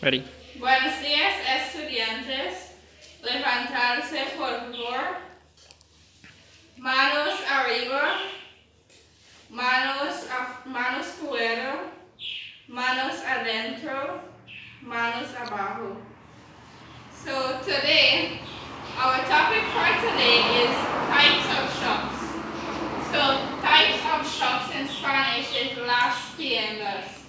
Ready? Buenos días, estudiantes. Levantarse, por favor. Manos arriba. Manos fuera. Manos adentro. Manos abajo. So today, our topic for today is types of shocks. So types of shocks in Spanish is las tiendas.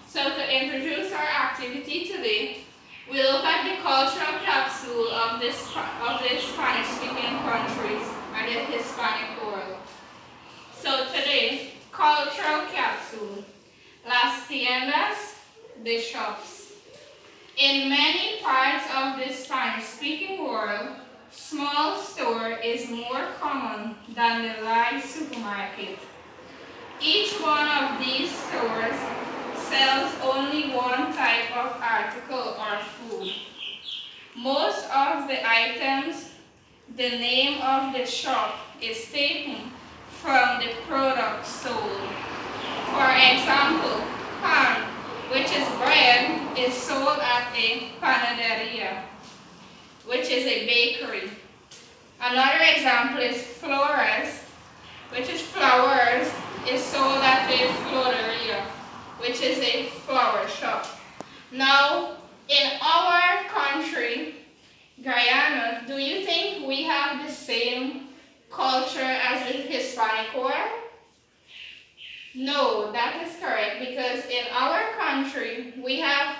So to introduce our activity today, we look at the cultural capsule of the Spanish-speaking countries and the Hispanic world. So today, cultural capsule. Las tiendas, the shops. In many parts of the Spanish-speaking world, small store is more common than the large supermarket. Each one of these stores sells only one type of article or food. Most of the items, the name of the shop is taken from the product sold. For example, pan, which is bread, is sold at a panaderia, which is a bakery. Another example is flores, which is flowers, is sold at a floreria, which is a flower shop. Now, in our country, Guyana, do you think we have the same culture as the Hispanic world? No, that is correct, because in our country, we have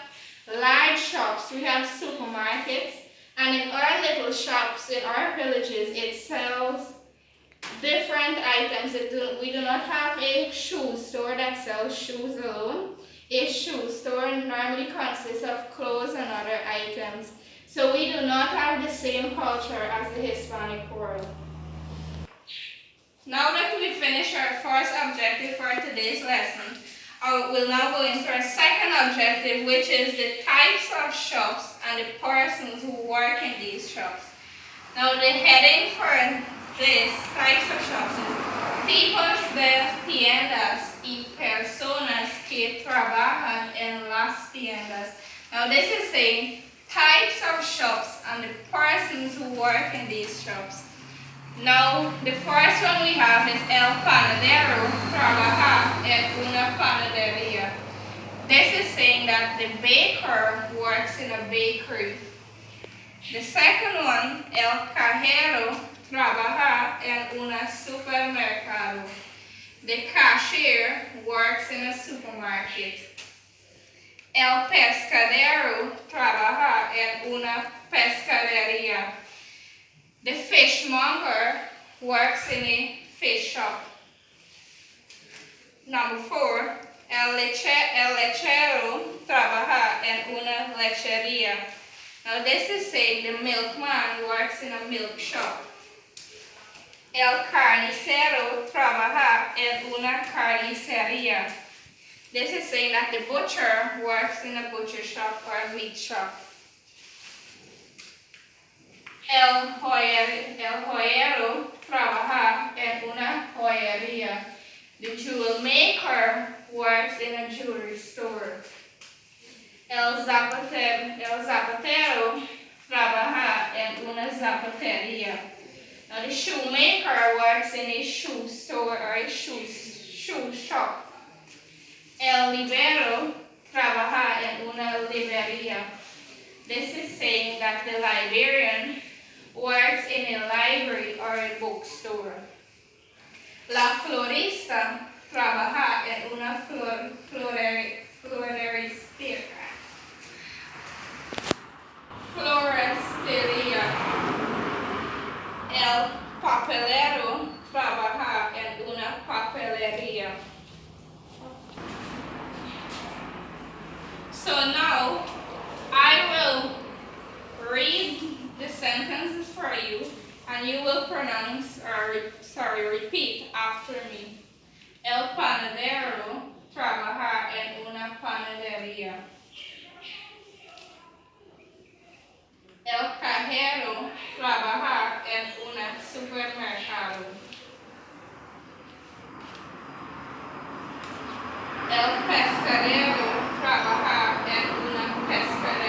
large shops, we have supermarkets, and in our little shops, in our villages, it sells different items. We do not have a shoe store that sells shoes alone. A shoe store normally consists of clothes and other items. So we do not have the same culture as the Hispanic world. Now that we finished our first objective for today's lesson, we'll now go into our second objective, which is the types of shops and the persons who work in these shops. Now the heading for these types of shops is tipos de tiendas y personas que trabajan en las tiendas. Now this is saying types of shops and the persons who work in these shops. Now the first one we have is el panadero trabaja en una panadería. This is saying that the baker works in a bakery. The second one, el cajero trabaja en un supermercado. The cashier works in a supermarket. El pescadero trabaja en una pescadería. The fishmonger works in a fish shop. Number 4, el lechero trabaja en una lechería. Now this is saying the milkman works in a milk shop. El carnicero trabaja en una carnicería. This is saying that the butcher works in a butcher shop or a meat shop. El joyero trabaja en una joyería. The jewel maker works in a jewelry store. El zapatero trabaja en una zapatería. Now the shoemaker works in a shoe store or a shoe shop. El libero trabaja en una librería. This is saying that the librarian works in a library or a bookstore. La florista trabaja en una floristería. El papelero trabaja en una papelería. So now I will read the sentences for you and you will repeat after me. El panadero trabaja en una panadería. El cajero trabaja en un supermercado. El pescadero trabaja en una pescadería.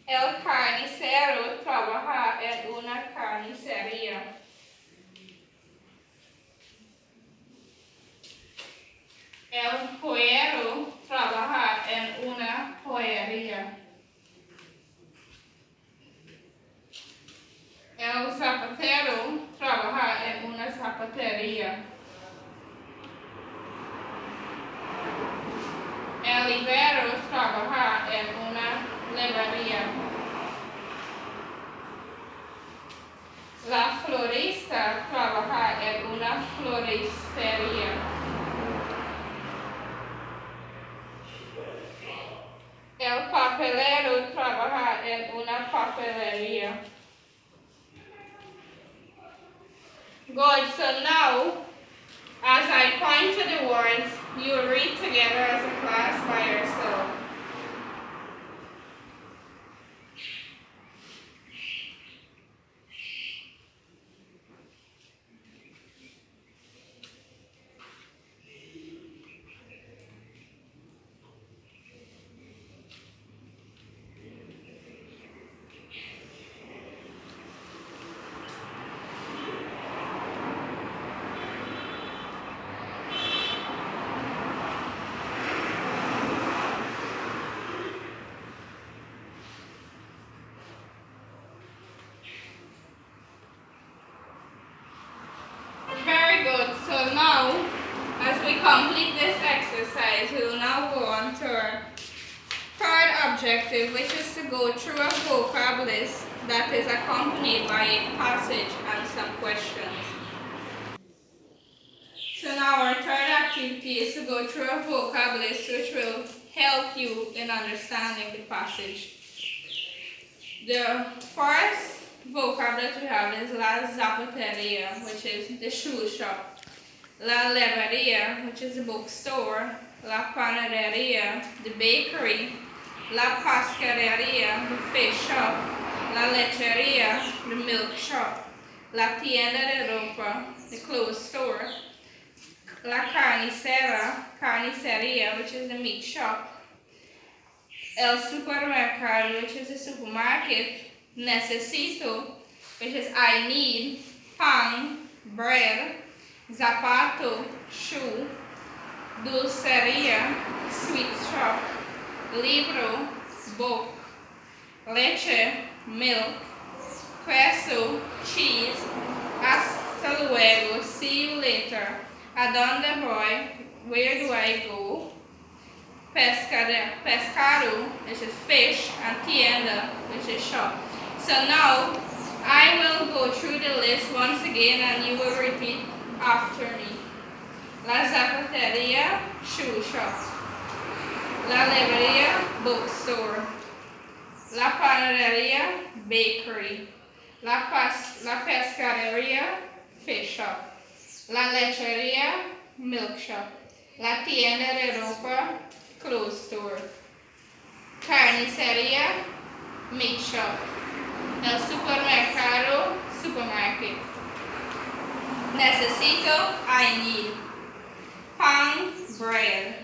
El carnicero trabaja en una carnicería. El joyero trabaja en una joyería. El zapatero trabaja en una zapatería. El libero trabaja en una librería. La florista trabaja en una floristería. El papelero trabaja en una papelería. Good, so now, as I point to the words, you will read together as a class by yourself. Very good. So now, as we complete this exercise, we will now go on to our third objective, which is to go through a vocab list that is accompanied by a passage and some questions. So now our third activity is to go through a vocab list which will help you in understanding the passage. The first vocab that we have is la zapateria, which is the shoe shop. La libreria, which is the bookstore. La panaderia, the bakery. La pescaderia, the fish shop. La lecheria, the milk shop. La tienda de ropa, the clothes store. La carniceria, which is the meat shop. El supermercado, which is the supermarket. Necesito, which is I need. Pan, bread. Zapato, shoe. Dulceria, sweet shop. Libro, book. Leche, milk. Queso, cheese. Hasta luego, see you later. Adonde voy, where do I go? Pescado, which is fish, and tienda, which is shop. So now, I will go through the list once again and you will repeat after me. La zapateria, shoe shop. La libreria, bookstore. La panaderia, bakery. La pescaderia, fish shop. La lecheria, milk shop. La tienda de ropa, clothes store. Carniceria, meat shop. El supermercado, supermarket. Necesito, I need. Pan, bread.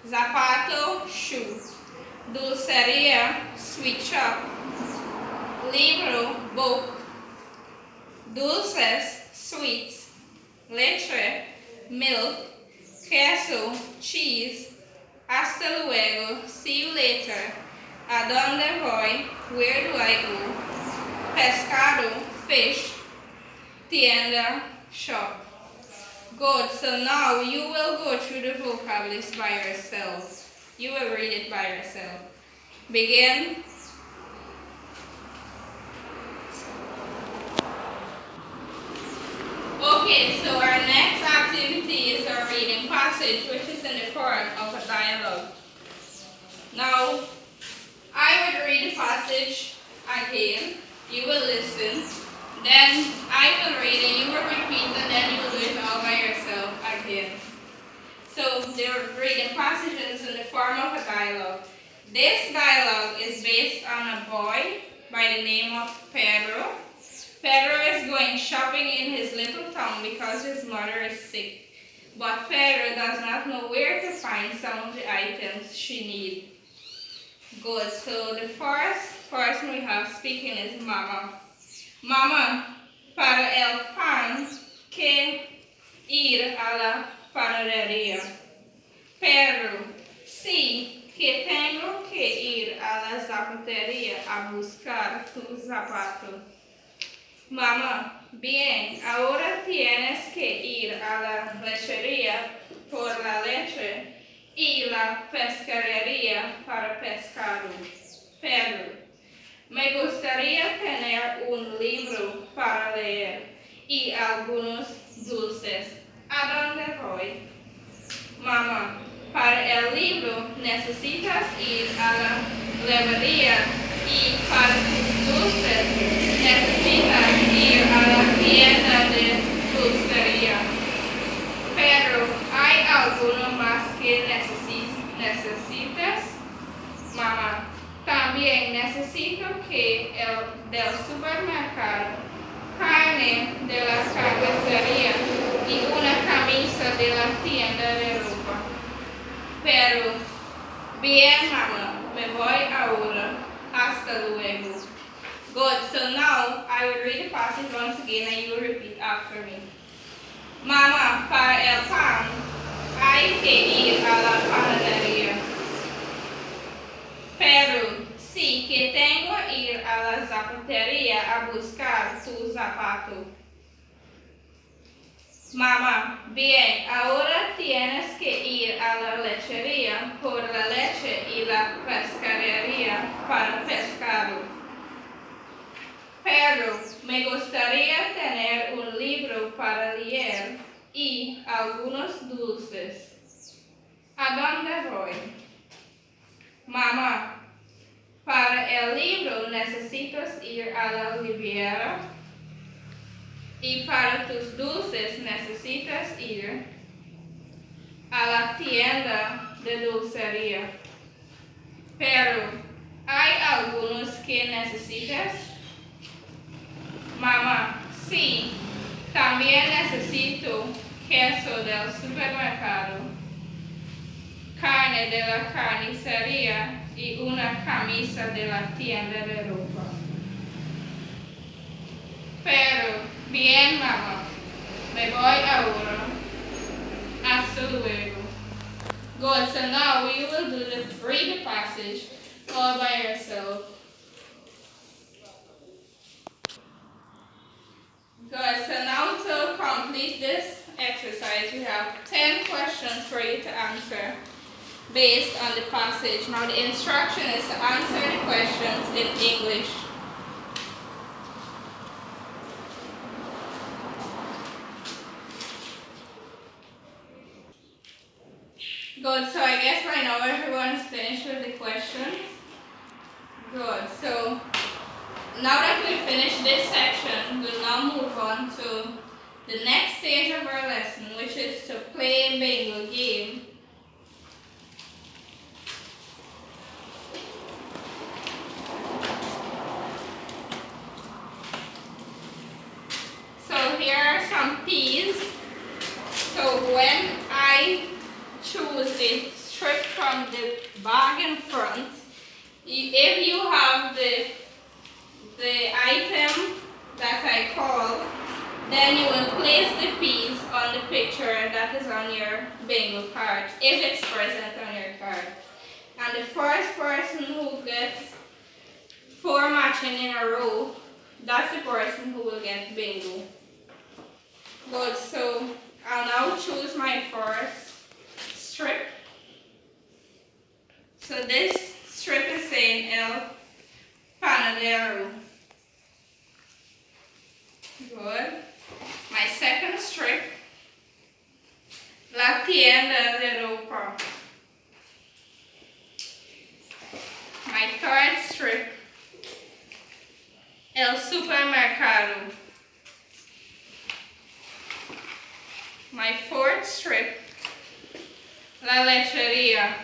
Zapato, shoe. Dulceria, sweet shop. Libro, book. Dulces, sweets. Leche, milk. Queso, cheese. Hasta luego, see you later. Adonde voy, where do I go? Pescado, fish. Tienda, shop. Good, so now you will go through the vocab list by yourself. You will read it by yourself. Begin. Okay, so our next activity is our reading passage, which is in the form of a dialogue. Now, I would read the passage again, you will listen, then I will read it, you will repeat, and then you will do it all by yourself again. So the reading passage is in the form of a dialogue. This dialogue is based on a boy by the name of Pedro. Pedro is going shopping in his little town because his mother is sick. But Pedro does not know where to find some of the items she needs. Good, so the first speaking is mama. Mama, para el pan que ir a la panadería. Pero sí que tengo que ir a la zapatería a buscar tu zapato. Mamá, bien, ahora tienes que ir a la lechería por la leche y la pescadería para pescado. Pero me gustaría tener un libro para leer y algunos dulces. ¿A dónde voy? Mamá, para el libro necesitas ir a la librería y para tus dulces necesitas ir a la tienda de dulcería. Pero ¿hay alguno más que necesitas? Mamá, también necesito que el del supermercado, carne de la carnicería y una camisa de la tienda de ropa. Pero, bien mamá, me voy ahora. Hasta luego. Good, so now I will read the passage once again and you will repeat after me. Mamá, para el pan hay que ir a la panadería. Pero sí que tengo que ir a la zapatería a buscar tu zapato. Mamá, bien, ahora tienes que ir a la lechería por la leche y la pescadería para pescado. Pero me gustaría tener un libro para leer y algunos dulces. ¿A dónde voy? Mamá, para el libro necesitas ir a la librería y para tus dulces necesitas ir a la tienda de dulcería. Pero, ¿hay algunos que necesitas? Mamá, sí, también necesito queso del supermercado, carne de la carnicería y una camisa de la tienda de ropa. Pero, bien mamá, me voy ahora. Hasta luego. Good, so now we will read the passage all by yourself. Good, so now to complete this exercise, we have 10 questions for you to answer based on the passage. Now the instruction is to answer the questions in English. Good, so I guess right now everyone's finished with the questions. Good, so now that we've finished this section, we'll now move on to the next stage of our lesson, which is to play a bingo game. So here are some keys. So when I choose a strip from the bag in front, if you have the item that I call, then you will place the piece on the picture that is on your bingo card, if it's present on your card. And the first person who gets 4 matching in a row, that's the person who will get bingo. Good, so I'll now choose my first strip. So this strip is saying El Panadero. Good. My second strip, La Tienda de Ropa. My third strip, El Supermercado. My fourth strip, La Lechería.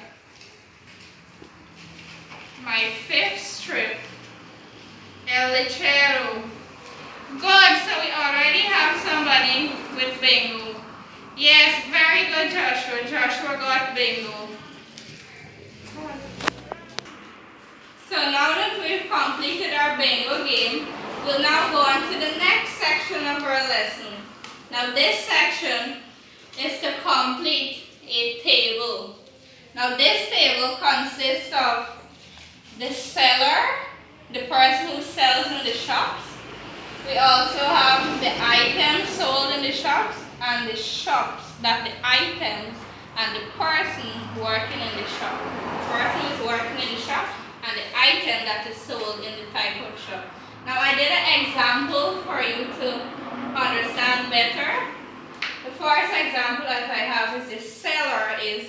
My fifth strip, El Lechero. Good, so we already have somebody with bingo. Yes, very good, Joshua. Joshua got bingo. So now that we've completed our bingo We'll now go on to the next section of our lesson. Now this section is to complete a table. Now this table consists of the seller, the person who sells in the shops. We also have the items sold in the shops and the shops that the items and the person working in the shop. The person who is working in the shop and the item that is sold in the type of shop. Now I did an example for you to understand better. The first example that I have is the seller is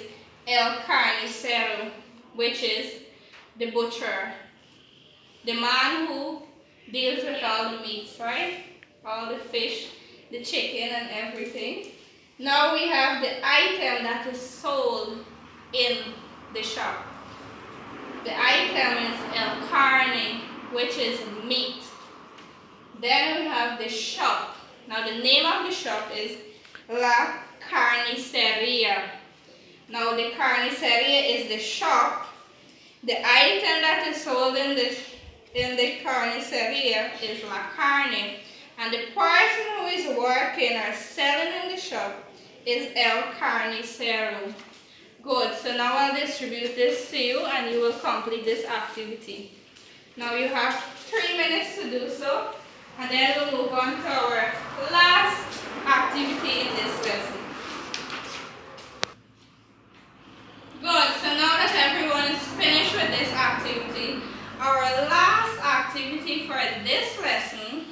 el carnicero, which is the butcher. The man who deals with all the meats, right? All the fish, the chicken and everything. Now we have the item that is sold in the shop. The item is el carne, which is meat. Then we have the shop. Now the name of the shop is La Carniceria. Now the carniceria is the shop. The item that is sold in the carniceria is la carne. And the person who is working or selling in the shop is el carnicero. Good, so now I'll distribute this to you and you will complete this activity. Now you have 3 minutes to do so, and then we'll move on to our last activity in this lesson. Good, so now that everyone is finished with this activity, our last activity for this lesson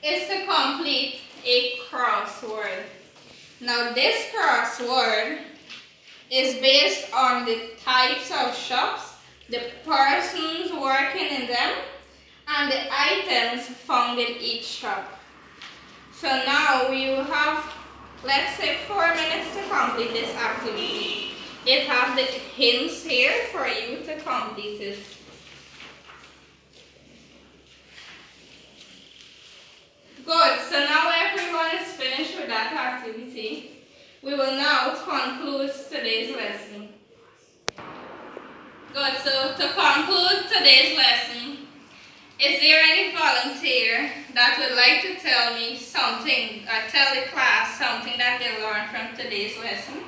is to complete a crossword. Now this crossword is based on the types of shops, the persons working in them, and the items found in each shop. So now we will have, let's say, 4 minutes to complete this activity. It has the hints here for you to complete it. Good, so now everyone is finished with that activity. We will now conclude today's lesson. Good, so to conclude today's lesson, is there any volunteer that would like to tell me something, or tell the class something that they learned from today's lesson?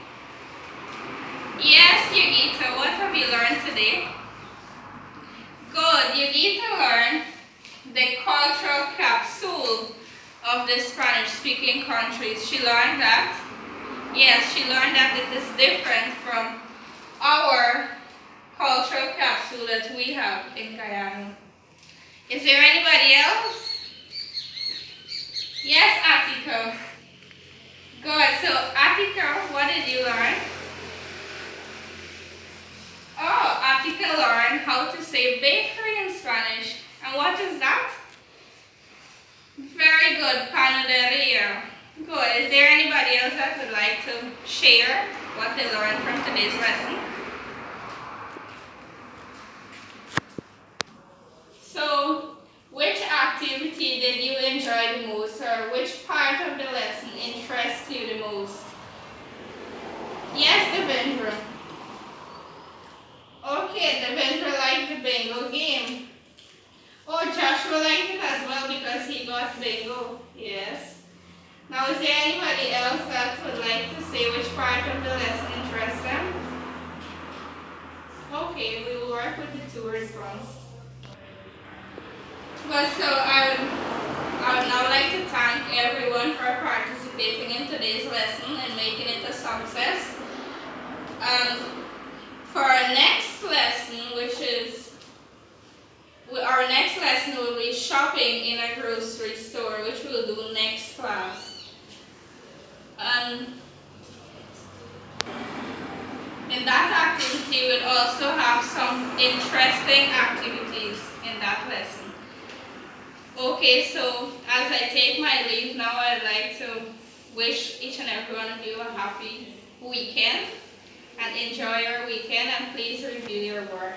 Yes, Yugita, what have you learned today? Good, Yugita learned the cultural capsule of the Spanish-speaking countries. She learned that, yes, she learned that it is different from our cultural capsule that we have in Guyana. Is there anybody else? Yes, Attica. Good, so Attica, what did you learn? Oh, Attica learned how to say bakery in Spanish. And what is that? Very good, panaderia. Good. Is there anybody else that would like to share what they learned from today's lesson? So, which activity did you enjoy the most, or which part of the lesson interests you the most? Yes, Devendra. Okay, Devendra liked the bingo game. Oh, Joshua liked it as well because he got bingo. Yes. Now, is there anybody else that would like to say which part of the lesson interests them? Okay, we will work with the 2 responses. Well, so I would now like to thank everyone for participating in today's lesson and making it a success. For our next lesson, our next lesson will be shopping in a grocery store, which we'll do next class. In that activity, we'll also have some interesting activities in that lesson. Okay, so as I take my leave now, I'd like to wish each and every one of you a happy weekend and enjoy your weekend, and please review your work.